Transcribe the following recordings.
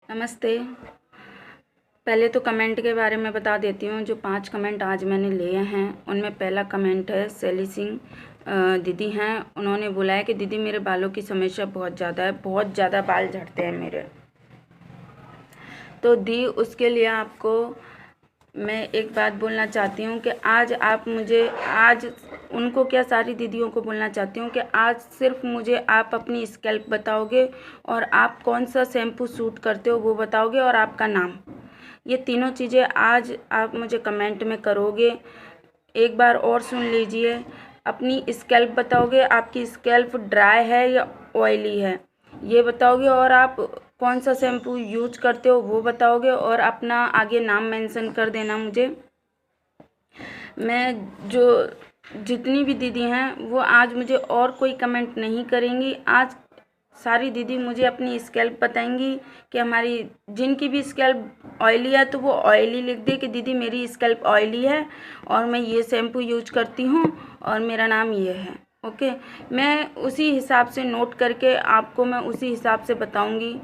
नमस्ते। पहले तो कमेंट के बारे में बता देती हूँ। जो 5 कमेंट आज मैंने लिए हैं उनमें पहला कमेंट है शैली सिंह दीदी हैं। उन्होंने बोला है कि दीदी मेरे बालों की समस्या बहुत ज़्यादा है, बहुत ज़्यादा बाल झड़ते हैं मेरे। तो दी उसके लिए आपको मैं एक बात बोलना चाहती हूँ कि आज उनको क्या सारी दीदियों को बोलना चाहती हूँ कि आज सिर्फ मुझे आप अपनी स्कैल्प बताओगे और आप कौन सा शैम्पू सूट करते हो वो बताओगे और आपका नाम। ये तीनों चीज़ें आज आप मुझे कमेंट में करोगे। एक बार और सुन लीजिए, अपनी स्कैल्प बताओगे, आपकी स्कैल्प ड्राई है या ऑयली है ये बताओगे, और आप कौन सा शैम्पू यूज करते हो वो बताओगे और अपना आगे नाम मेंशन कर देना मुझे। मैं जो जितनी भी दीदी हैं वो आज मुझे और कोई कमेंट नहीं करेंगी। आज सारी दीदी मुझे अपनी स्कैल्प बताएंगी कि हमारी जिनकी भी स्कैल्प ऑयली है तो वो ऑयली लिख दे कि दीदी मेरी स्कैल्प ऑयली है और मैं ये शैम्पू यूज करती हूँ और मेरा नाम ये है। ओके, मैं उसी हिसाब से नोट करके आपको मैं उसी हिसाब से बताऊंगी।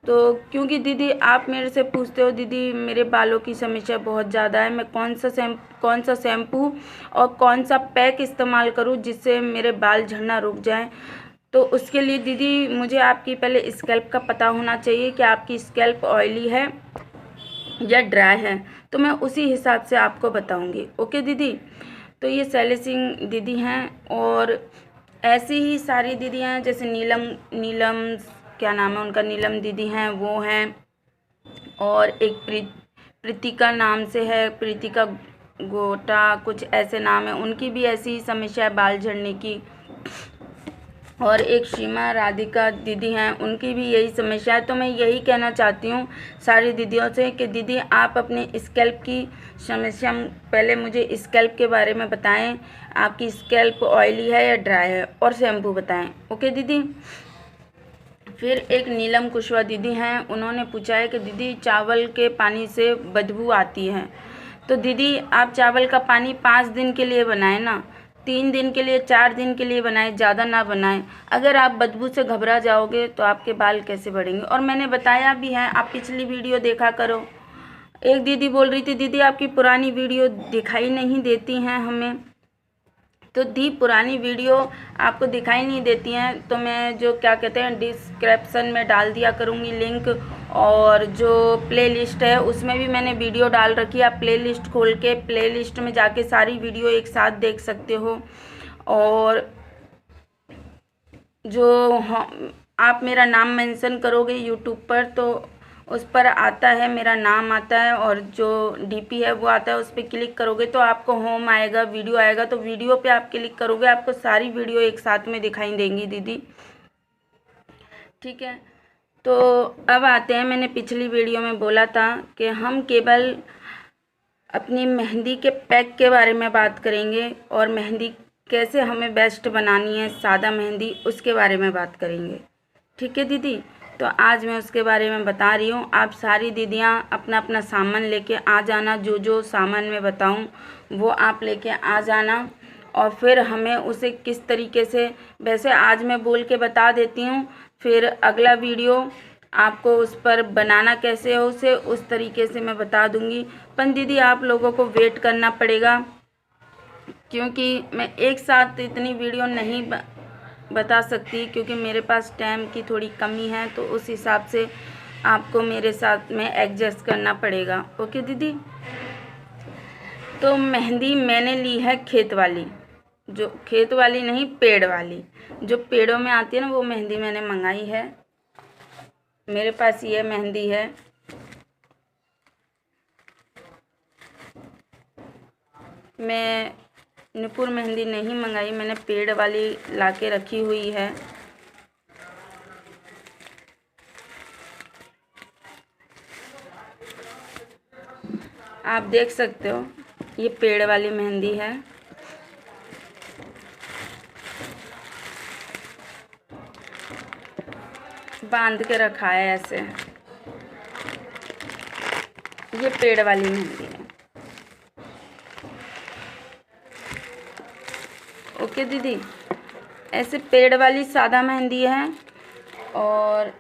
तो क्योंकि दीदी आप मेरे से पूछते हो दीदी मेरे बालों की समस्या बहुत ज़्यादा है, मैं कौन सा शैम्पू और कौन सा पैक इस्तेमाल करूं जिससे मेरे बाल झड़ना रुक जाए। तो उसके लिए दीदी मुझे आपकी पहले स्कैल्प का पता होना चाहिए कि आपकी स्कैल्प ऑयली है या ड्राई है, तो मैं उसी हिसाब से आपको बताऊंगी। ओके दीदी, तो ये शैली सिंह दीदी हैं और ऐसी ही सारी दीदियाँ हैं जैसे नीलम क्या नाम है उनका, नीलम दीदी हैं वो हैं, और एक प्रीतिका नाम से है, प्रीतिका गोटा कुछ ऐसे नाम है, उनकी भी ऐसी ही समस्या है बाल झड़ने की। और एक सीमा राधिका दीदी हैं, उनकी भी यही समस्या है। तो मैं यही कहना चाहती हूँ सारी दीदियों से कि दीदी आप अपने स्कैल्प की समस्या पहले मुझे स्कैल्प के बारे में बताएं, आपकी स्कैल्प ऑयली है या ड्राई है, और शैम्पू बताएं। ओके दीदी। फिर एक नीलम कुशवाहा दीदी हैं, उन्होंने पूछा है कि दीदी चावल के पानी से बदबू आती है। तो दीदी आप चावल का पानी 5 दिन के लिए बनाएं ना, 3 दिन के लिए 4 दिन के लिए बनाएं, ज़्यादा ना बनाएं। अगर आप बदबू से घबरा जाओगे तो आपके बाल कैसे बढ़ेंगे। और मैंने बताया भी है, आप पिछली वीडियो देखा करो। एक दीदी बोल रही थी दीदी आपकी पुरानी वीडियो दिखाई नहीं देती हैं हमें। तो दी पुरानी वीडियो आपको दिखाई नहीं देती हैं तो मैं जो क्या कहते हैं डिस्क्रिप्शन में डाल दिया करूँगी लिंक, और जो प्लेलिस्ट है उसमें भी मैंने वीडियो डाल रखी है। आप प्लेलिस्ट खोल के प्लेलिस्ट में जाके सारी वीडियो एक साथ देख सकते हो। और जो आप मेरा नाम मेंशन करोगे यूट्यूब पर तो उस पर आता है, मेरा नाम आता है, और जो डीपी है वो आता है। उस पर क्लिक करोगे तो आपको होम आएगा, वीडियो आएगा, तो वीडियो पे आप क्लिक करोगे आपको सारी वीडियो एक साथ में दिखाई देंगी दीदी। ठीक है, तो अब आते हैं, मैंने पिछली वीडियो में बोला था कि हम केवल अपनी मेहंदी के पैक के बारे में बात करेंगे और मेहंदी कैसे हमें बेस्ट बनानी है, सादा मेहंदी, उसके बारे में बात करेंगे। ठीक है दीदी, तो आज मैं उसके बारे में बता रही हूँ। आप सारी दीदियाँ अपना अपना सामान लेके आ जाना, जो जो सामान मैं बताऊँ वो आप लेके आ जाना, और फिर हमें उसे किस तरीके से, वैसे आज मैं बोल के बता देती हूँ, फिर अगला वीडियो आपको उस पर बनाना कैसे हो उसे उस तरीके से मैं बता दूँगी। पर दीदी आप लोगों को वेट करना पड़ेगा क्योंकि मैं एक साथ इतनी वीडियो नहीं बता सकती, क्योंकि मेरे पास टाइम की थोड़ी कमी है, तो उस हिसाब से आपको मेरे साथ में एडजस्ट करना पड़ेगा। ओके दीदी, तो मेहंदी मैंने ली है खेत वाली, जो खेत वाली नहीं पेड़ वाली, जो पेड़ों में आती है ना, वो मेहंदी मैंने मंगाई है। मेरे पास ये मेहंदी है। मैं नुपुर मेहंदी नहीं मंगाई, मैंने पेड़ वाली लाके रखी हुई है। आप देख सकते हो ये पेड़ वाली मेहंदी है। बांध के रखा है ऐसे, ये पेड़ वाली मेहंदी है। ओके दीदी, ऐसे पेड़ वाली सादा मेहंदी है, और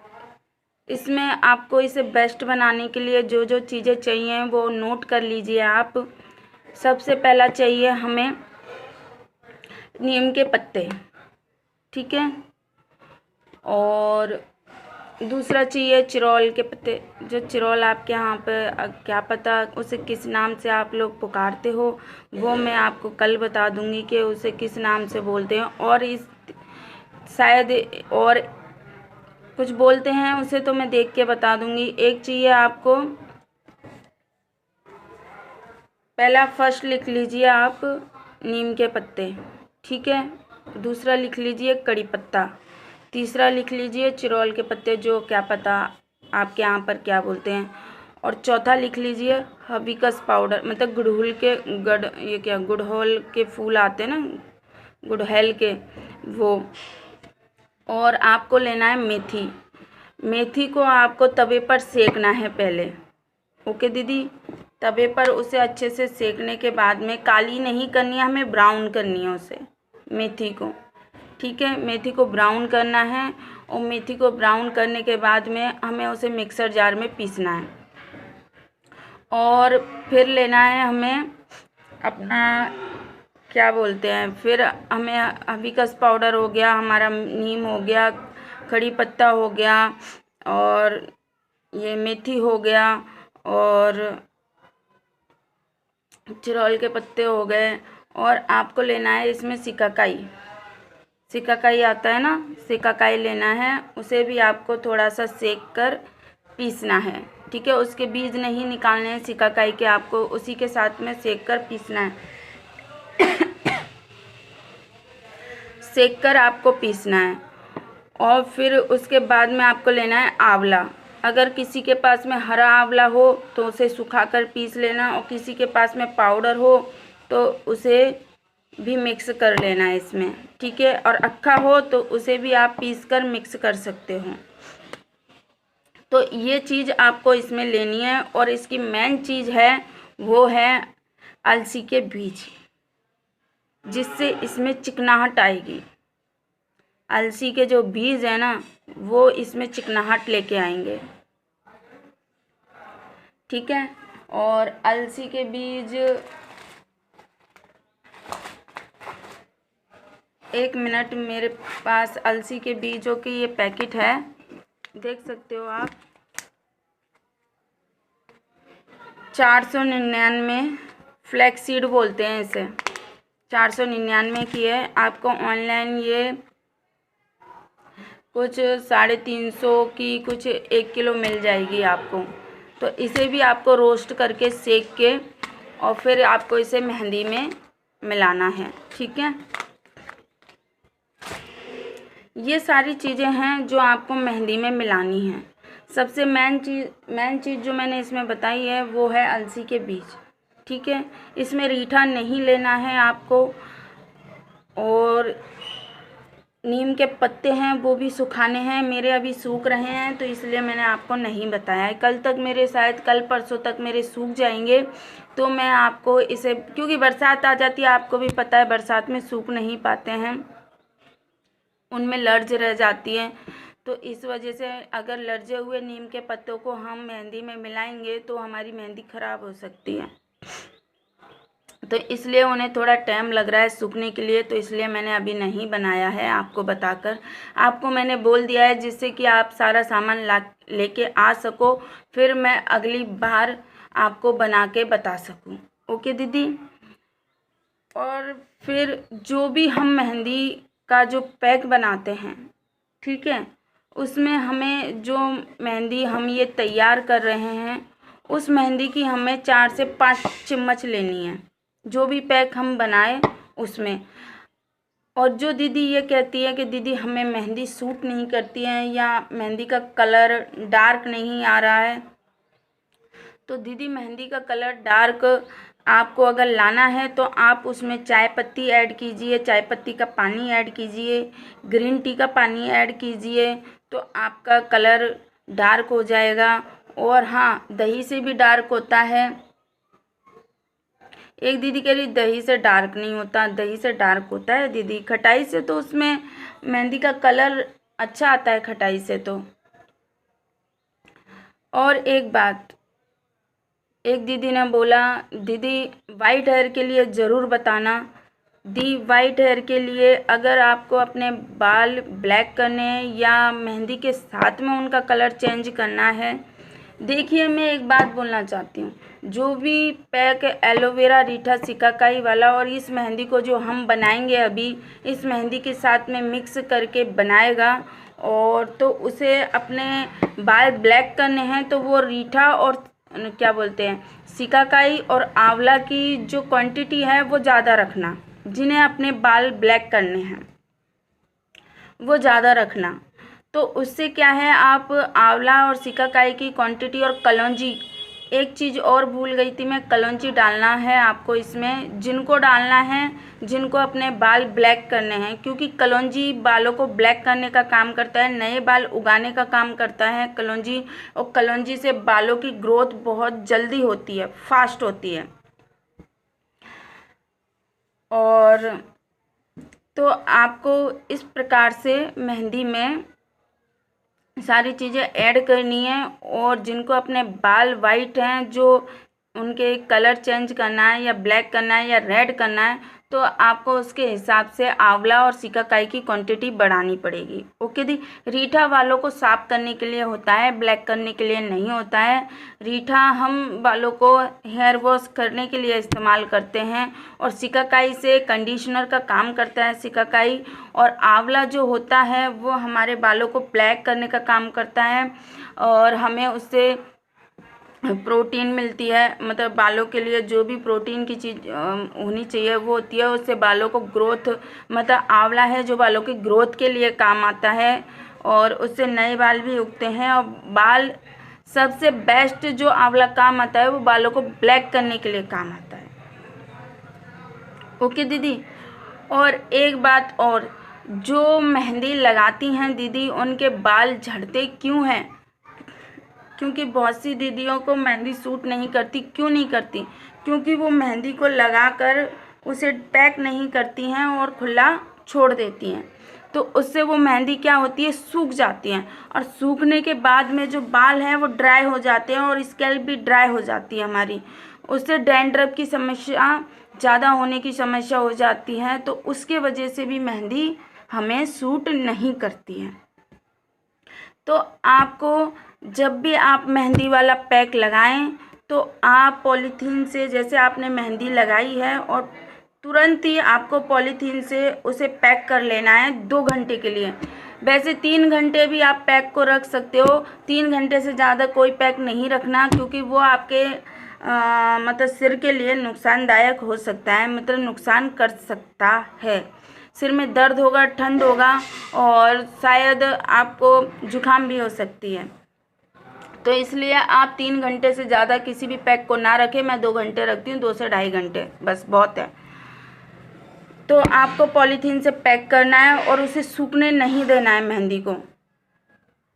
इसमें आपको इसे बेस्ट बनाने के लिए जो जो चीज़ें चाहिए वो नोट कर लीजिए आप। सबसे पहला चाहिए हमें नीम के पत्ते, ठीक है, और दूसरा चाहिए चिरौल के पत्ते। जो चिरौल आपके यहाँ पे क्या पता उसे किस नाम से आप लोग पुकारते हो, वो मैं आपको कल बता दूंगी कि उसे किस नाम से बोलते हैं। और इस शायद और कुछ बोलते हैं उसे, तो मैं देख के बता दूंगी। एक चाहिए आपको, पहला फर्स्ट लिख लीजिए आप नीम के पत्ते, ठीक है। दूसरा लिख लीजिए कड़ी पत्ता। तीसरा लिख लीजिए चिरौल के पत्ते, जो क्या पता आपके यहाँ पर क्या बोलते हैं। और चौथा लिख लीजिए हबिस्कस पाउडर, मतलब गुड़हल के ये क्या गुड़हल के फूल आते हैं ना, गुड़हल के, वो। और आपको लेना है मेथी। मेथी को आपको तवे पर सेकना है पहले, ओके दीदी। तवे पर उसे अच्छे से सेकने के बाद में, काली नहीं करनी है हमें, ब्राउन करनी है उसे, मेथी को, ठीक है। मेथी को ब्राउन करना है और मेथी को ब्राउन करने के बाद में हमें उसे मिक्सर जार में पीसना है। और फिर लेना है हमें अपना क्या बोलते हैं, फिर हमें हबिस्कस पाउडर हो गया, हमारा नीम हो गया, कड़ी पत्ता हो गया, और ये मेथी हो गया, और चिरौल के पत्ते हो गए। और आपको लेना है इसमें सिकाकाई। सिकाकाई आता है ना, सिकाकाई लेना है, उसे भी आपको थोड़ा सा सेक कर पीसना है, ठीक है। उसके बीज नहीं निकालने हैं सिकाकाई के, आपको उसी के साथ में सेक कर पीसना है। सेक कर आपको पीसना है। और फिर उसके बाद में आपको लेना है आंवला। अगर किसी के पास में हरा आंवला हो तो उसे सुखाकर पीस लेना, और किसी के पास में पाउडर हो तो उसे भी मिक्स कर लेना है इसमें, ठीक है। और अक्खा हो तो उसे भी आप पीस कर मिक्स कर सकते हो। तो ये चीज़ आपको इसमें लेनी है। और इसकी मेन चीज़ है वो है अलसी के बीज, जिससे इसमें चिकनाहट आएगी। अलसी के जो बीज है ना, वो इसमें चिकनाहट लेके आएंगे, ठीक है। और अलसी के बीज, एक मिनट, मेरे पास अलसी के बीजों की ये पैकेट है, देख सकते हो आप, 499 फ्लैक्सीड बोलते हैं इसे, 499 की है। आपको ऑनलाइन ये कुछ 350 की, कुछ 1 किलो मिल जाएगी आपको। तो इसे भी आपको रोस्ट करके सेक के और फिर आपको इसे मेहंदी में मिलाना है, ठीक है। ये सारी चीज़ें हैं जो आपको मेहंदी में मिलानी हैं। सबसे मेन चीज़ जो मैंने इसमें बताई है वो है अलसी के बीज, ठीक है। इसमें रीठा नहीं लेना है आपको। और नीम के पत्ते हैं वो भी सुखाने हैं, मेरे अभी सूख रहे हैं तो इसलिए मैंने आपको नहीं बताया है। कल तक मेरे, शायद कल परसों तक मेरे सूख जाएंगे, तो मैं आपको इसे, क्योंकि बरसात आ जाती है, आपको भी पता है बरसात में सूख नहीं पाते हैं, उनमें लर्ज रह जाती है। तो इस वजह से अगर लर्जे हुए नीम के पत्तों को हम मेहंदी में मिलाएंगे तो हमारी मेहंदी ख़राब हो सकती है। तो इसलिए उन्हें थोड़ा टाइम लग रहा है सूखने के लिए, तो इसलिए मैंने अभी नहीं बनाया है आपको बताकर। आपको मैंने बोल दिया है जिससे कि आप सारा सामान लेके आ सको, फिर मैं अगली बार आपको बना के बता सकूं। ओके दीदी। और फिर जो भी हम मेहंदी का जो पैक बनाते हैं, ठीक है, उसमें हमें जो मेहंदी हम ये तैयार कर रहे हैं, उस मेहंदी की हमें 4 से 5 चम्मच लेनी है, जो भी पैक हम बनाए उसमें। और जो दीदी ये कहती है कि दीदी हमें मेहंदी सूट नहीं करती है या मेहंदी का कलर डार्क नहीं आ रहा है, तो दीदी मेहंदी का कलर डार्क आपको अगर लाना है तो आप उसमें चाय पत्ती ऐड कीजिए, चाय पत्ती का पानी ऐड कीजिए, ग्रीन टी का पानी ऐड कीजिए, तो आपका कलर डार्क हो जाएगा। और हाँ, दही से भी डार्क होता है। एक दीदी कह रही दही से डार्क नहीं होता, दही से डार्क होता है दीदी। खटाई से तो उसमें मेहंदी का कलर अच्छा आता है, खटाई से तो। और एक बात, एक दीदी ने बोला, दीदी वाइट हेयर के लिए ज़रूर बताना। दी वाइट हेयर के लिए अगर आपको अपने बाल ब्लैक करने हैं या मेहंदी के साथ में उनका कलर चेंज करना है, देखिए मैं एक बात बोलना चाहती हूँ, जो भी पैक एलोवेरा रीठा सिकाकाई वाला और इस मेहंदी को जो हम बनाएंगे अभी, इस मेहंदी के साथ में मिक्स करके बनाएगा और तो उसे अपने बाल ब्लैक करने हैं तो वो रीठा और क्या बोलते हैं सिकाकाई और आंवला की जो क्वांटिटी है वो ज़्यादा रखना, जिन्हें अपने बाल ब्लैक करने हैं वो ज़्यादा रखना। तो उससे क्या है, आप आंवला और सिकाकाई की क्वांटिटी और कलौंजी, एक चीज़ और भूल गई थी मैं, कलौंजी डालना है आपको इसमें, जिनको डालना है, जिनको अपने बाल ब्लैक करने हैं, क्योंकि कलौंजी बालों को ब्लैक करने का काम करता है, नए बाल उगाने का काम करता है कलौंजी, और कलौंजी से बालों की ग्रोथ बहुत जल्दी होती है, फास्ट होती है। और तो आपको इस प्रकार से मेहंदी में सारी चीज़ें ऐड करनी है। और जिनको अपने बाल वाइट हैं, जो उनके कलर चेंज करना है या ब्लैक करना है या रेड करना है, तो आपको उसके हिसाब से आंवला और सिकाकाई की क्वांटिटी बढ़ानी पड़ेगी। ओके दी। रीठा वालों को साफ करने के लिए होता है, ब्लैक करने के लिए नहीं होता है। रीठा हम बालों को हेयर वॉश करने के लिए इस्तेमाल करते हैं और सिकाकाई से कंडीशनर का काम करता है सिकाकाई। और आंवला जो होता है वो हमारे बालों को ब्लैक करने का काम करता है और हमें उससे प्रोटीन मिलती है, मतलब बालों के लिए जो भी प्रोटीन की चीज़ होनी चाहिए वो होती है, उससे बालों को ग्रोथ, मतलब आंवला है जो बालों की ग्रोथ के लिए काम आता है और उससे नए बाल भी उगते हैं। और बाल सबसे बेस्ट जो आंवला काम आता है वो बालों को ब्लैक करने के लिए काम आता है। ओके दीदी। और एक बात और, जो मेहंदी लगाती हैं दीदी उनके बाल झड़ते क्यों हैं? क्योंकि बहुत सी दीदियों को मेहंदी सूट नहीं करती। क्यों नहीं करती? क्योंकि वो मेहंदी को लगाकर उसे पैक नहीं करती हैं और खुला छोड़ देती हैं, तो उससे वो मेहंदी क्या होती है, सूख जाती हैं और सूखने के बाद में जो बाल हैं वो ड्राई हो जाते हैं और स्कैल्प भी ड्राई हो जाती है हमारी, उससे डैंड्रफ की समस्या ज़्यादा होने की समस्या हो जाती है, तो उसके वजह से भी मेहंदी हमें सूट नहीं करती है। तो आपको जब भी आप मेहंदी वाला पैक लगाएं तो आप पॉलीथीन से, जैसे आपने मेहंदी लगाई है और तुरंत ही आपको पॉलीथीन से उसे पैक कर लेना है 2 घंटे के लिए। वैसे 3 घंटे भी आप पैक को रख सकते हो, 3 घंटे से ज़्यादा कोई पैक नहीं रखना, क्योंकि वो आपके मतलब सिर के लिए नुकसानदायक हो सकता है, मतलब नुकसान कर सकता है। सिर में दर्द होगा, ठंड होगा और शायद आपको जुकाम भी हो सकती है। तो इसलिए आप 3 घंटे से ज़्यादा किसी भी पैक को ना रखें। मैं 2 घंटे रखती हूँ, 2 से ढाई घंटे बस बहुत है। तो आपको पॉलीथीन से पैक करना है और उसे सूखने नहीं देना है मेहंदी को।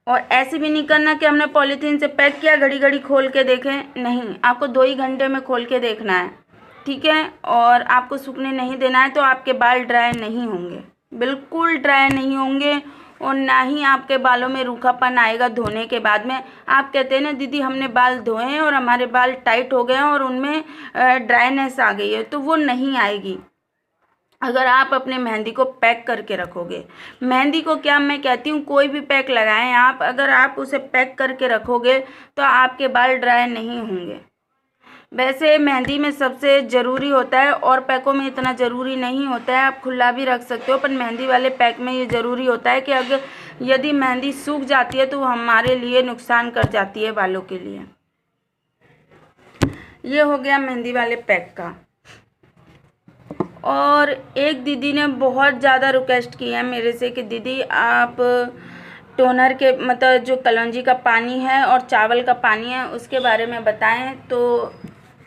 और ऐसे भी नहीं करना कि हमने पॉलीथीन से पैक किया घड़ी घड़ी खोल के देखें, नहीं, आपको 2 ही घंटे में खोल के देखना है, ठीक है। और आपको सूखने नहीं देना है, तो आपके बाल ड्राई नहीं होंगे, बिल्कुल ड्राई नहीं होंगे और ना ही आपके बालों में रूखापन आएगा धोने के बाद में। आप कहते हैं ना दीदी हमने बाल धोए हैं और हमारे बाल टाइट हो गए हैं और उनमें ड्राइनेस आ गई है, तो वो नहीं आएगी अगर आप अपने मेहंदी को पैक करके रखोगे। मेहंदी को क्या मैं कहती हूँ, कोई भी पैक लगाएं आप, अगर आप उसे पैक करके रखोगे तो आपके बाल ड्राई नहीं होंगे। वैसे मेहंदी में सबसे ज़रूरी होता है, और पैकों में इतना ज़रूरी नहीं होता है, आप खुला भी रख सकते हो, पर मेहंदी वाले पैक में ये ज़रूरी होता है कि अगर यदि मेहंदी सूख जाती है तो वो हमारे लिए नुकसान कर जाती है बालों के लिए। ये हो गया मेहंदी वाले पैक का। और एक दीदी ने बहुत ज़्यादा रिक्वेस्ट की है मेरे से कि दीदी आप टोनर के, मतलब जो कलौंजी का पानी है और चावल का पानी है उसके बारे में बताएं, तो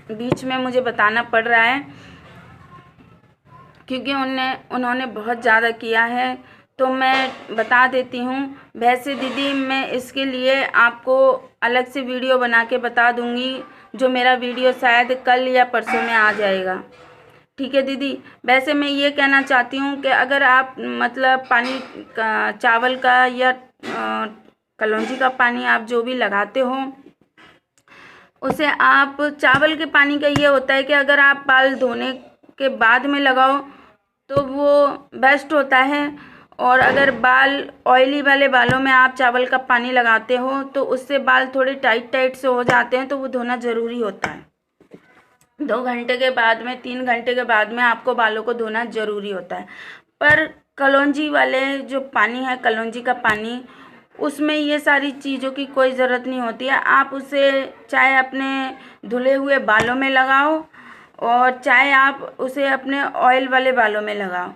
बीच में मुझे बताना पड़ रहा है क्योंकि उन्होंने बहुत ज़्यादा किया है, तो मैं बता देती हूँ। वैसे दीदी मैं इसके लिए आपको अलग से वीडियो बना के बता दूँगी, जो मेरा वीडियो शायद कल या परसों में आ जाएगा, ठीक है दीदी। वैसे मैं ये कहना चाहती हूँ कि अगर आप मतलब पानी का, चावल का या कलौंजी का पानी आप जो भी लगाते हो उसे आप चावल के पानी का ये होता है कि अगर आप बाल धोने के बाद में लगाओ तो वो बेस्ट होता है, और अगर बाल ऑयली वाले बालों में आप चावल का पानी लगाते हो तो उससे बाल थोड़े टाइट टाइट से हो जाते हैं, तो वो धोना ज़रूरी होता है। 2 घंटे के बाद में, 3 घंटे के बाद में आपको बालों को धोना ज़रूरी होता है। पर कलौंजी वाले जो पानी है, कलौंजी का पानी, उसमें ये सारी चीज़ों की कोई ज़रूरत नहीं होती है। आप उसे चाहे अपने धुले हुए बालों में लगाओ और चाहे आप उसे अपने ऑयल वाले बालों में लगाओ,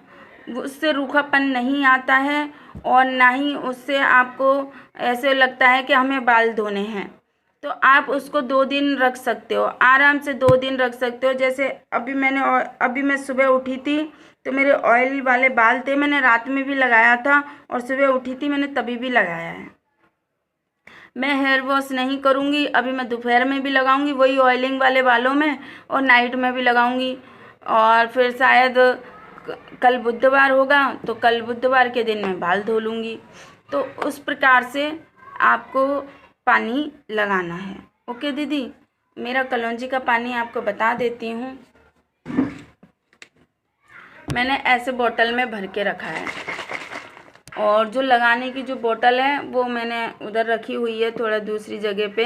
उससे रूखापन नहीं आता है और ना ही उससे आपको ऐसे लगता है कि हमें बाल धोने हैं। तो आप उसको 2 दिन रख सकते हो, आराम से 2 दिन रख सकते हो। जैसे अभी मैं सुबह उठी थी तो मेरे ऑयल वाले बाल थे, मैंने रात में भी लगाया था और सुबह उठी थी मैंने तभी भी लगाया है। मैं हेयर वॉश नहीं करूँगी, अभी मैं दोपहर में भी लगाऊंगी वही ऑयलिंग वाले बालों में, और नाइट में भी लगाऊंगी। और फिर शायद कल बुधवार होगा तो कल बुधवार के दिन मैं बाल धो लूँगी। तो उस प्रकार से आपको पानी लगाना है। ओके दीदी, मेरा कलौंजी का पानी आपको बता देती हूँ। मैंने ऐसे बोतल में भर के रखा है, और जो लगाने की जो बोतल है वो मैंने उधर रखी हुई है थोड़ा दूसरी जगह पे,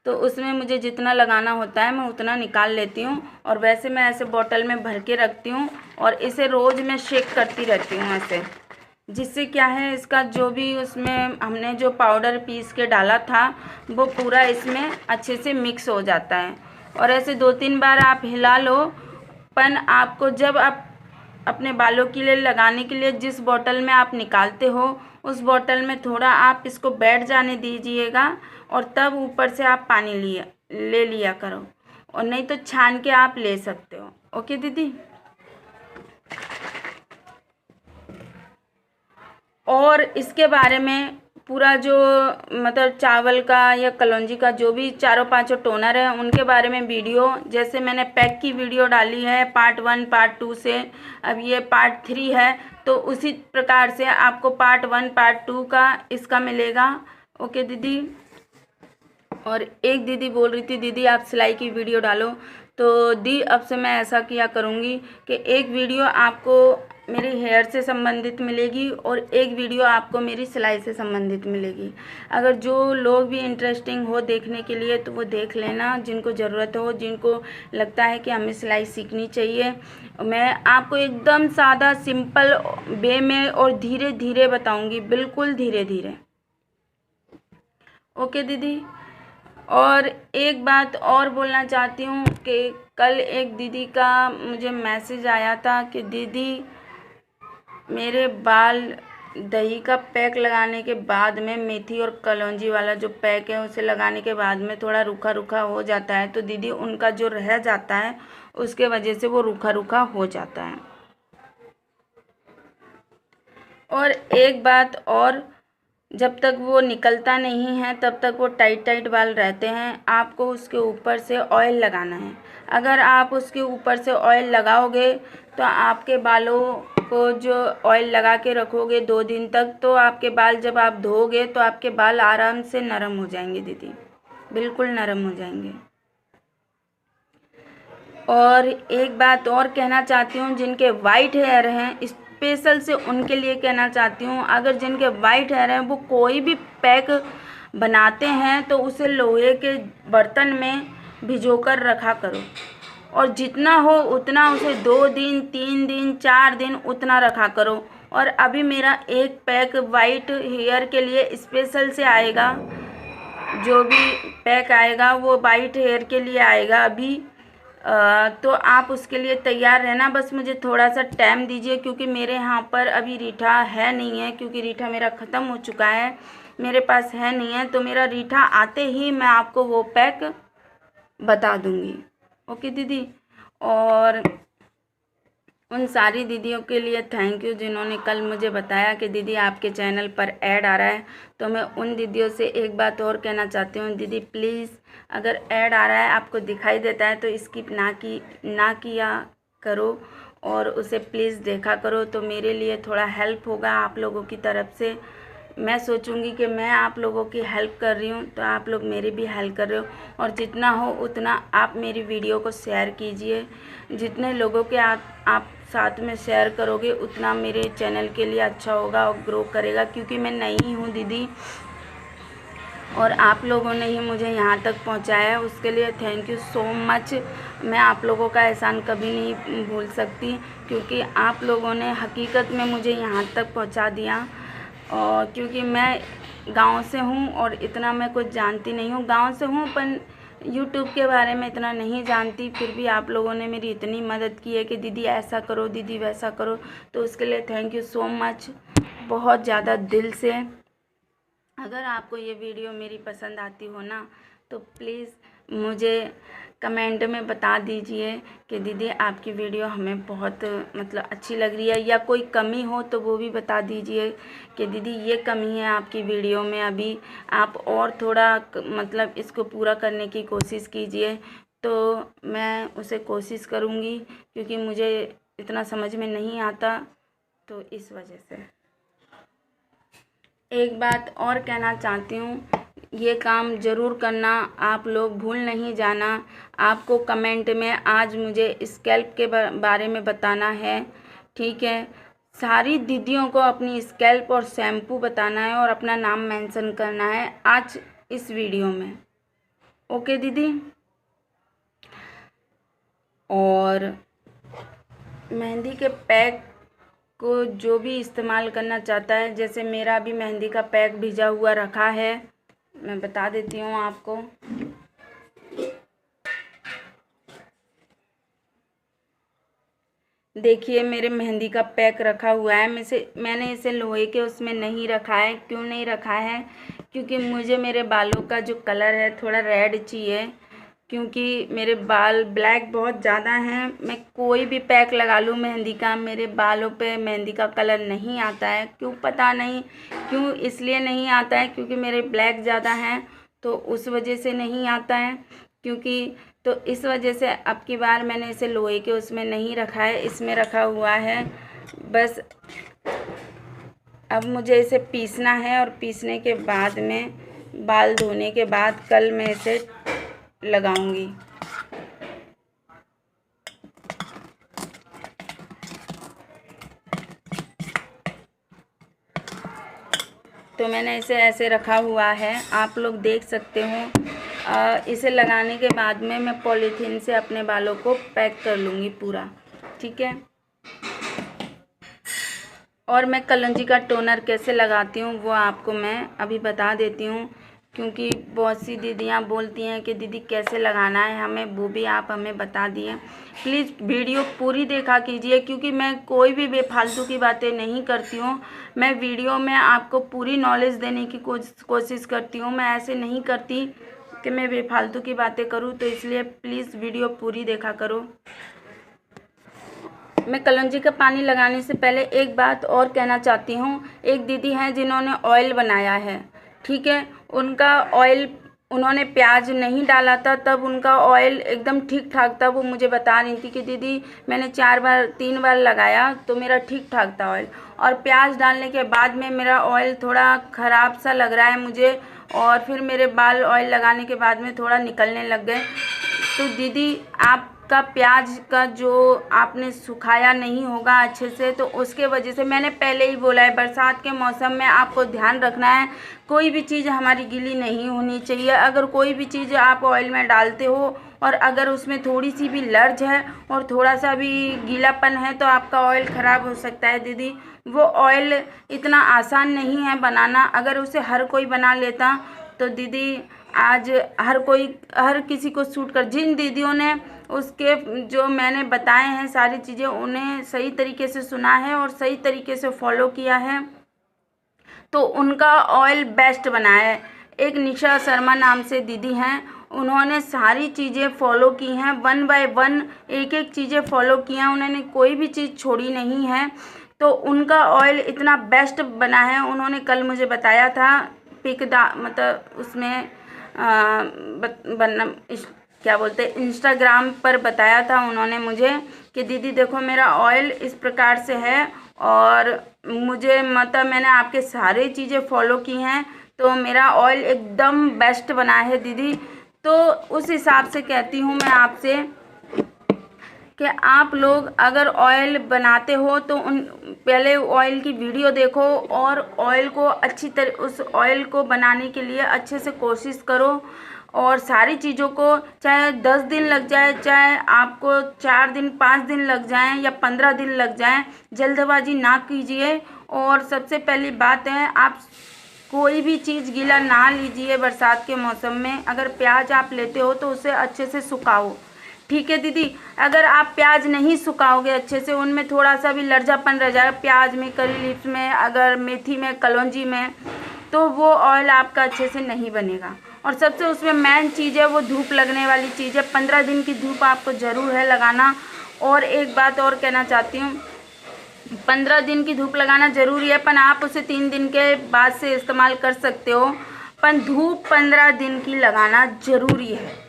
तो उसमें मुझे जितना लगाना होता है मैं उतना निकाल लेती हूँ। और वैसे मैं ऐसे बोतल में भर के रखती हूँ और इसे रोज़ मैं शेक करती रहती हूँ ऐसे, जिससे क्या है, इसका जो भी उसमें हमने जो पाउडर पीस के डाला था वो पूरा इसमें अच्छे से मिक्स हो जाता है। और ऐसे 2-3 बार आप हिला लो। आपको जब आप अपने बालों के लिए लगाने के लिए जिस बोतल में आप निकालते हो उस बोतल में थोड़ा आप इसको बैठ जाने दीजिएगा, और तब ऊपर से आप पानी ले लिया करो, और नहीं तो छान के आप ले सकते हो। ओके दीदी। और इसके बारे में पूरा जो मतलब चावल का या कलौंजी का जो भी 4-5 टोनर है उनके बारे में वीडियो, जैसे मैंने पैक की वीडियो डाली है पार्ट 1 पार्ट 2 से, अब ये पार्ट 3 है, तो उसी प्रकार से आपको पार्ट 1 पार्ट 2 का इसका मिलेगा। ओके दीदी। और एक दीदी बोल रही थी दीदी आप सिलाई की वीडियो डालो, तो दी अब से मैं ऐसा किया करूँगी कि एक वीडियो आपको मेरे हेयर से संबंधित मिलेगी और एक वीडियो आपको मेरी सिलाई से संबंधित मिलेगी। अगर जो लोग भी इंटरेस्टिंग हो देखने के लिए तो वो देख लेना, जिनको ज़रूरत हो, जिनको लगता है कि हमें सिलाई सीखनी चाहिए। मैं आपको एकदम सादा सिंपल वे में और धीरे धीरे बताऊँगी, बिल्कुल धीरे धीरे। ओके दीदी। और एक बात और बोलना चाहती हूँ कि कल एक दीदी का मुझे मैसेज आया था कि दीदी मेरे बाल दही का पैक लगाने के बाद में, मेथी और कलौंजी वाला जो पैक है उसे लगाने के बाद में थोड़ा रूखा रूखा हो जाता है, तो दीदी उनका जो रह जाता है उसके वजह से वो रूखा रूखा हो जाता है। और एक बात और, जब तक वो निकलता नहीं है तब तक वो टाइट टाइट बाल रहते हैं, आपको उसके ऊपर से ऑयल लगाना है। अगर आप उसके ऊपर से ऑयल लगाओगे तो आपके बालों को जो ऑयल लगा के रखोगे 2 दिन तक, तो आपके बाल जब आप धोओगे तो आपके बाल आराम से नरम हो जाएंगे दीदी, बिल्कुल नरम हो जाएंगे। और एक बात और कहना चाहती हूँ, जिनके वाइट हेयर हैं स्पेशल से उनके लिए कहना चाहती हूँ, अगर जिनके वाइट हेयर हैं वो कोई भी पैक बनाते हैं तो उसे लोहे के बर्तन में भिगोकर रखा करो, और जितना हो उतना उसे 2 दिन 3 दिन 4 दिन उतना रखा करो। और अभी मेरा एक पैक वाइट हेयर के लिए स्पेशल से आएगा, जो भी पैक आएगा वो वाइट हेयर के लिए आएगा अभी। तो आप उसके लिए तैयार रहना, बस मुझे थोड़ा सा टाइम दीजिए, क्योंकि मेरे यहाँ पर अभी रीठा है नहीं है, क्योंकि रीठा मेरा ख़त्म हो चुका है, मेरे पास है नहीं है। तो मेरा रीठा आते ही मैं आपको वो पैक बता दूँगी। ओके दीदी। और उन सारी दीदियों के लिए थैंक यू जिन्होंने कल मुझे बताया कि दीदी आपके चैनल पर ऐड आ रहा है। तो मैं उन दीदियों से एक बात और कहना चाहती हूँ, दीदी प्लीज़ अगर ऐड आ रहा है आपको दिखाई देता है तो स्किप ना किया करो और उसे प्लीज़ देखा करो, तो मेरे लिए थोड़ा हेल्प होगा आप लोगों की तरफ से। मैं सोचूंगी कि मैं आप लोगों की हेल्प कर रही हूँ तो आप लोग मेरी भी हेल्प कर रहे हो, और जितना हो उतना आप मेरी वीडियो को शेयर कीजिए। जितने लोगों के आप साथ में शेयर करोगे उतना मेरे चैनल के लिए अच्छा होगा और ग्रो करेगा, क्योंकि मैं नई हूँ दीदी और आप लोगों ने ही मुझे यहाँ तक पहुँचाया है, उसके लिए थैंक यू सो मच। मैं आप लोगों का एहसान कभी नहीं भूल सकती, क्योंकि आप लोगों ने हकीकत में मुझे यहाँ तक पहुँचा दिया। और क्योंकि मैं गांव से हूँ और इतना मैं कुछ जानती नहीं हूँ, गांव से हूँ पर यूट्यूब के बारे में इतना नहीं जानती, फिर भी आप लोगों ने मेरी इतनी मदद की है कि दीदी ऐसा करो, दीदी वैसा करो, तो उसके लिए थैंक यू सो मच, बहुत ज़्यादा दिल से। अगर आपको ये वीडियो मेरी पसंद आती हो ना तो प्लीज़ मुझे कमेंट में बता दीजिए कि दीदी आपकी वीडियो हमें बहुत मतलब अच्छी लग रही है, या कोई कमी हो तो वो भी बता दीजिए कि दीदी ये कमी है आपकी वीडियो में, अभी आप और थोड़ा मतलब इसको पूरा करने की कोशिश कीजिए। तो मैं उसे कोशिश करूँगी, क्योंकि मुझे इतना समझ में नहीं आता, तो इस वजह से। एक बात और कहना चाहती हूँ, ये काम ज़रूर करना, आप लोग भूल नहीं जाना। आपको कमेंट में आज मुझे स्कैल्प के बारे में बताना है, ठीक है। सारी दीदियों को अपनी स्कैल्प और शैम्पू बताना है और अपना नाम मेंशन करना है आज इस वीडियो में, ओके दीदी। और मेहंदी के पैक को जो भी इस्तेमाल करना चाहता है, जैसे मेरा भी मेहंदी का पैक भिजा हुआ रखा है, मैं बता देती हूँ आपको। देखिए मेरे मेहंदी का पैक रखा हुआ है, मैंने इसे लोहे के उसमें नहीं रखा है। क्यों नहीं रखा है? क्योंकि मुझे मेरे बालों का जो कलर है थोड़ा रेड चाहिए, क्योंकि मेरे बाल ब्लैक बहुत ज़्यादा हैं। मैं कोई भी पैक लगा लूँ मेहंदी का, मेरे बालों पे मेहंदी का कलर नहीं आता है। क्यों पता नहीं क्यों, इसलिए नहीं आता है क्योंकि मेरे ब्लैक ज़्यादा हैं, तो उस वजह से नहीं आता है। क्योंकि तो इस वजह से अब की बार मैंने इसे लोहे के उसमें नहीं रखा है, इसमें रखा हुआ है बस। अब मुझे इसे पीसना है और पीसने के बाद में बाल धोने के बाद कल मैं इसे लगाऊंगी। तो मैंने इसे ऐसे रखा हुआ है, आप लोग देख सकते हो। इसे लगाने के बाद में मैं पॉलीथीन से अपने बालों को पैक कर लूँगी पूरा, ठीक है। और मैं कलौंजी का टोनर कैसे लगाती हूँ वो आपको मैं अभी बता देती हूँ, क्योंकि बहुत सी दीदियाँ बोलती हैं कि दीदी कैसे लगाना है हमें, वो भी आप हमें बता दिए। प्लीज़ वीडियो पूरी देखा कीजिए, क्योंकि मैं कोई भी बेफालतू की बातें नहीं करती हूँ। मैं वीडियो में आपको पूरी नॉलेज देने की कोशिश करती हूँ, मैं ऐसे नहीं करती कि मैं बेफालतू की बातें करूँ। तो इसलिए प्लीज़ वीडियो पूरी देखा करो। मैं कलौंजी का पानी लगाने से पहले एक बात और कहना चाहती हूँ। एक दीदी हैं जिन्होंने ऑयल बनाया है, ठीक है। उनका ऑयल, उन्होंने प्याज नहीं डाला था, तब उनका ऑयल एकदम ठीक ठाक था। वो मुझे बता रही थी कि दीदी मैंने 3 बार लगाया तो मेरा ठीक ठाक था ऑयल, और प्याज डालने के बाद में मेरा ऑयल थोड़ा ख़राब सा लग रहा है मुझे, और फिर मेरे बाल ऑयल लगाने के बाद में थोड़ा निकलने लग गए। तो दीदी आपका प्याज का जो आपने सुखाया नहीं होगा अच्छे से, तो उसके वजह से मैंने पहले ही बोला है, बरसात के मौसम में आपको ध्यान रखना है, कोई भी चीज़ हमारी गीली नहीं होनी चाहिए। अगर कोई भी चीज़ आप ऑयल में डालते हो और अगर उसमें थोड़ी सी भी लर्ज है और थोड़ा सा भी गीलापन है तो आपका ऑयल ख़राब हो सकता है दीदी। वो ऑयल इतना आसान नहीं है बनाना, अगर उसे हर कोई बना लेता तो दीदी आज हर किसी को सूट कर। जिन दीदियों ने उसके जो मैंने बताए हैं सारी चीज़ें, उन्हें सही तरीके से सुना है और सही तरीके से फॉलो किया है, तो उनका ऑयल बेस्ट बना है। एक निशा शर्मा नाम से दीदी हैं, उन्होंने सारी चीज़ें फॉलो की हैं, 1 बाय 1 एक चीज़ें फॉलो की हैं, उन्होंने कोई भी चीज़ छोड़ी नहीं है। तो उनका ऑयल इतना बेस्ट बना है, उन्होंने कल मुझे बताया था मतलब उसमें क्या बोलते हैं, इंस्टाग्राम पर बताया था उन्होंने मुझे कि दीदी देखो मेरा ऑयल इस प्रकार से है, और मुझे मतलब मैंने आपके सारे चीज़ें फॉलो की हैं, तो मेरा ऑयल एकदम बेस्ट बना है दीदी। तो उस हिसाब से कहती हूँ मैं आपसे कि आप लोग अगर ऑयल बनाते हो तो उन पहले ऑयल की वीडियो देखो, और ऑयल को अच्छी तरह उस ऑयल को बनाने के लिए अच्छे से कोशिश करो, और सारी चीज़ों को चाहे 10 दिन लग जाए, चाहे आपको 4 दिन 5 दिन लग जाएं या 15 दिन लग जाएं, जल्दबाजी ना कीजिए। और सबसे पहली बात है, आप कोई भी चीज़ गीला ना लीजिए बरसात के मौसम में। अगर प्याज आप लेते हो तो उसे अच्छे से सुखाओ, ठीक है दीदी। अगर आप प्याज नहीं सुखाओगे अच्छे से, उनमें थोड़ा सा भी लर्जापन रह जाएगा, प्याज में, करी लीव्स में, अगर मेथी में, कलौंजी में, तो वो ऑयल आपका अच्छे से नहीं बनेगा। और सबसे उसमें मेन चीज़ है वो धूप लगने वाली चीज़ है। 15 दिन की धूप आपको ज़रूर है लगाना। और एक बात और कहना चाहती हूँ, 15 दिन की धूप लगाना ज़रूरी है, पर आप उसे 3 दिन के बाद से इस्तेमाल कर सकते हो, पर धूप 15 दिन की लगाना ज़रूरी है।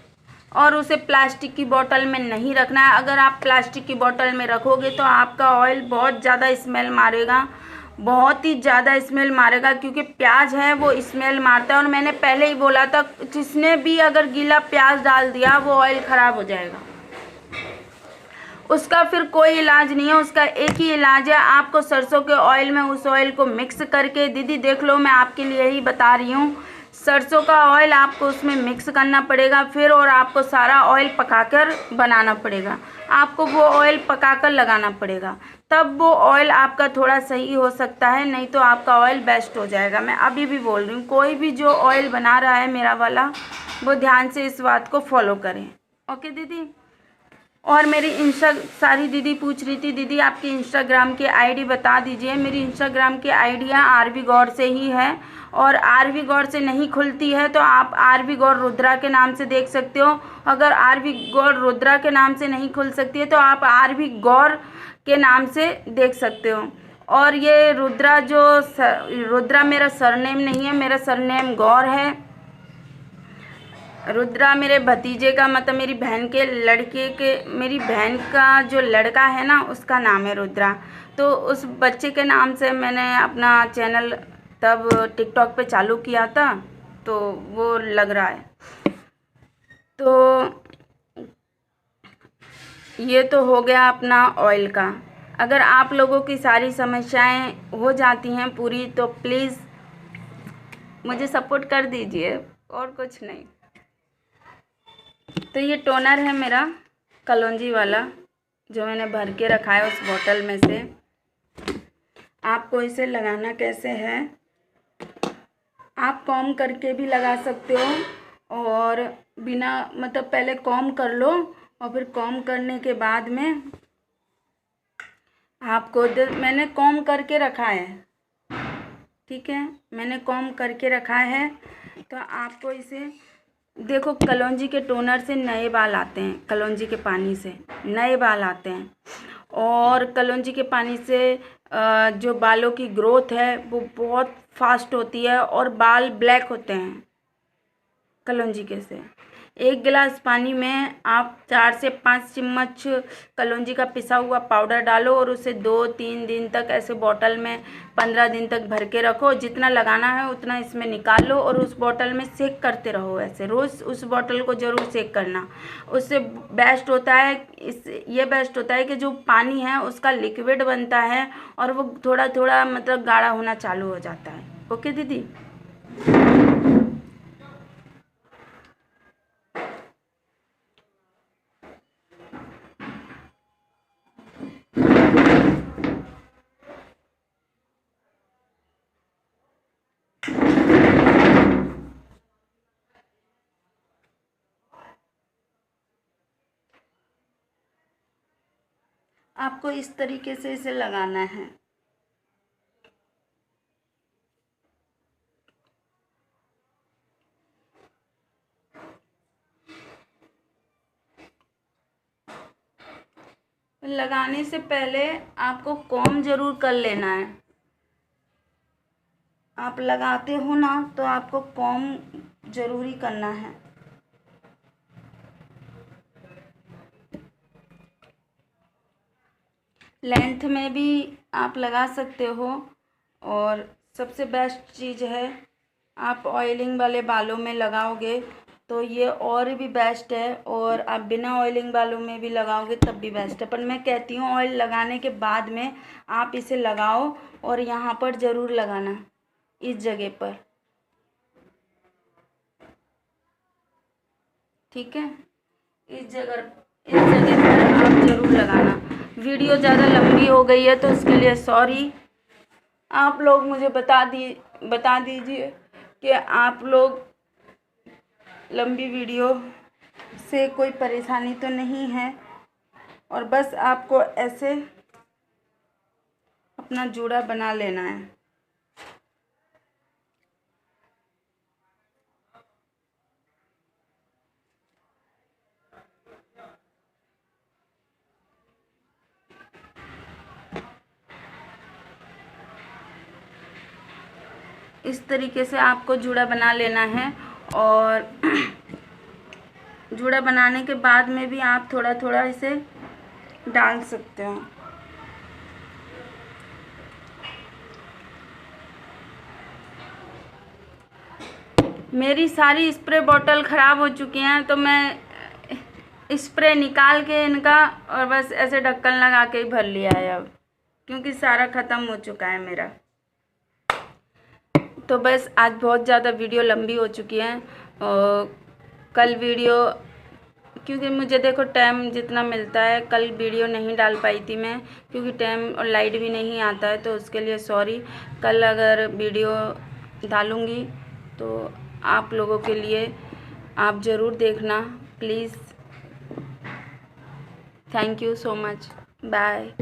और उसे प्लास्टिक की बोतल में नहीं रखना है। अगर आप प्लास्टिक की बोतल में रखोगे तो आपका ऑयल बहुत ज़्यादा स्मेल मारेगा, बहुत ही ज़्यादा स्मेल मारेगा, क्योंकि प्याज है वो स्मेल मारता है। और मैंने पहले ही बोला था, जिसने भी अगर गीला प्याज डाल दिया वो ऑयल ख़राब हो जाएगा, उसका फिर कोई इलाज नहीं है। उसका एक ही इलाज है, आपको सरसों के ऑयल में उस ऑयल को मिक्स करके, दीदी देख लो मैं आपके लिए ही बता रही हूँ, सरसों का ऑयल आपको उसमें मिक्स करना पड़ेगा फिर, और आपको सारा ऑयल पकाकर बनाना पड़ेगा, आपको वो ऑयल पकाकर लगाना पड़ेगा, तब वो ऑयल आपका थोड़ा सही हो सकता है, नहीं तो आपका ऑयल बेस्ट हो जाएगा। मैं अभी भी बोल रही हूँ, कोई भी जो ऑयल बना रहा है मेरा वाला, वो ध्यान से इस बात को फॉलो करें। ओके दीदी। और मेरी सारी दीदी पूछ रही थी, दीदी आपकी इंस्टाग्राम की आईडी बता दीजिए। मेरी इंस्टाग्राम की आईडी है आरवी गौर से ही है, और आरवी गौर से नहीं खुलती है तो आप आरवी गौर रुद्रा के नाम से देख सकते हो। अगर आरवी गौर रुद्रा के नाम से नहीं खुल सकती है तो आप आरवी गौर के नाम से देख सकते हो। और ये रुद्रा रुद्रा मेरा सरनेम नहीं है, मेरा सरनेम गौर है। रुद्रा मेरे भतीजे का, मतलब मेरी बहन के लड़के के, मेरी बहन का जो लड़का है ना, उसका नाम है रुद्रा। तो उस बच्चे के नाम से मैंने अपना चैनल तब टिकटॉक पे चालू किया था, तो वो लग रहा है। तो ये तो हो गया अपना ऑयल का। अगर आप लोगों की सारी समस्याएं हो जाती हैं पूरी, तो प्लीज़ मुझे सपोर्ट कर दीजिए, और कुछ नहीं। तो ये टोनर है मेरा कलौंजी वाला, जो मैंने भर के रखा है उस बोतल में से। आपको इसे लगाना कैसे है, आप कॉम करके भी लगा सकते हो, और बिना, मतलब पहले कॉम कर लो, और फिर कॉम करने के बाद में आपको मैंने कॉम करके रखा है, ठीक है, मैंने कॉम करके रखा है। तो आपको इसे देखो, कलौंजी के टोनर से नए बाल आते हैं, कलौंजी के पानी से नए बाल आते हैं, और कलौंजी के पानी से जो बालों की ग्रोथ है वो बहुत फास्ट होती है, और बाल ब्लैक होते हैं कलौंजी के से। 1 गिलास पानी में आप 4 से 5 चम्मच कलौंजी का पिसा हुआ पाउडर डालो, और उसे 2-3 दिन तक ऐसे बोतल में 15 दिन तक भर के रखो। जितना लगाना है उतना इसमें निकाल लो, और उस बोतल में सेक करते रहो, ऐसे रोज़ उस बोतल को ज़रूर सेक करना। उससे बेस्ट होता है, ये बेस्ट होता है कि जो पानी है उसका लिक्विड बनता है, और वो थोड़ा थोड़ा मतलब गाढ़ा होना चालू हो जाता है। ओके दीदी। आपको इस तरीके से इसे लगाना है। लगाने से पहले आपको कॉम ज़रूर कर लेना है। आप लगाते हो ना, तो आपको कॉम ज़रूरी करना है। लेंथ में भी आप लगा सकते हो। और सबसे बेस्ट चीज़ है, आप ऑयलिंग वाले बालों में लगाओगे तो ये और भी बेस्ट है, और आप बिना ऑयलिंग बालों में भी लगाओगे तब भी बेस्ट है। पर मैं कहती हूँ ऑयल लगाने के बाद में आप इसे लगाओ, और यहाँ पर ज़रूर लगाना, इस जगह पर, ठीक है। इस जगह पर आप ज़रूर लगाना। वीडियो ज़्यादा लंबी हो गई है तो उसके लिए सॉरी। आप लोग मुझे बता दीजिए कि आप लोग लंबी वीडियो से कोई परेशानी तो नहीं है, और बस आपको ऐसे अपना जूड़ा बना लेना है। इस तरीके से आपको जूड़ा बना लेना है, और जूड़ा बनाने के बाद में भी आप थोड़ा थोड़ा इसे डाल सकते हो। मेरी सारी स्प्रे बॉटल ख़राब हो चुकी हैं, तो मैं स्प्रे निकाल के इनका और बस ऐसे ढक्कन लगा के ही भर लिया है अब, क्योंकि सारा ख़त्म हो चुका है मेरा। तो बस आज बहुत ज़्यादा वीडियो लंबी हो चुकी है, और कल वीडियो, क्योंकि मुझे देखो टाइम जितना मिलता है, कल वीडियो नहीं डाल पाई थी मैं, क्योंकि टाइम और लाइट भी नहीं आता है, तो उसके लिए सॉरी। कल अगर वीडियो डालूँगी तो आप लोगों के लिए आप ज़रूर देखना please. Thank you so much, bye.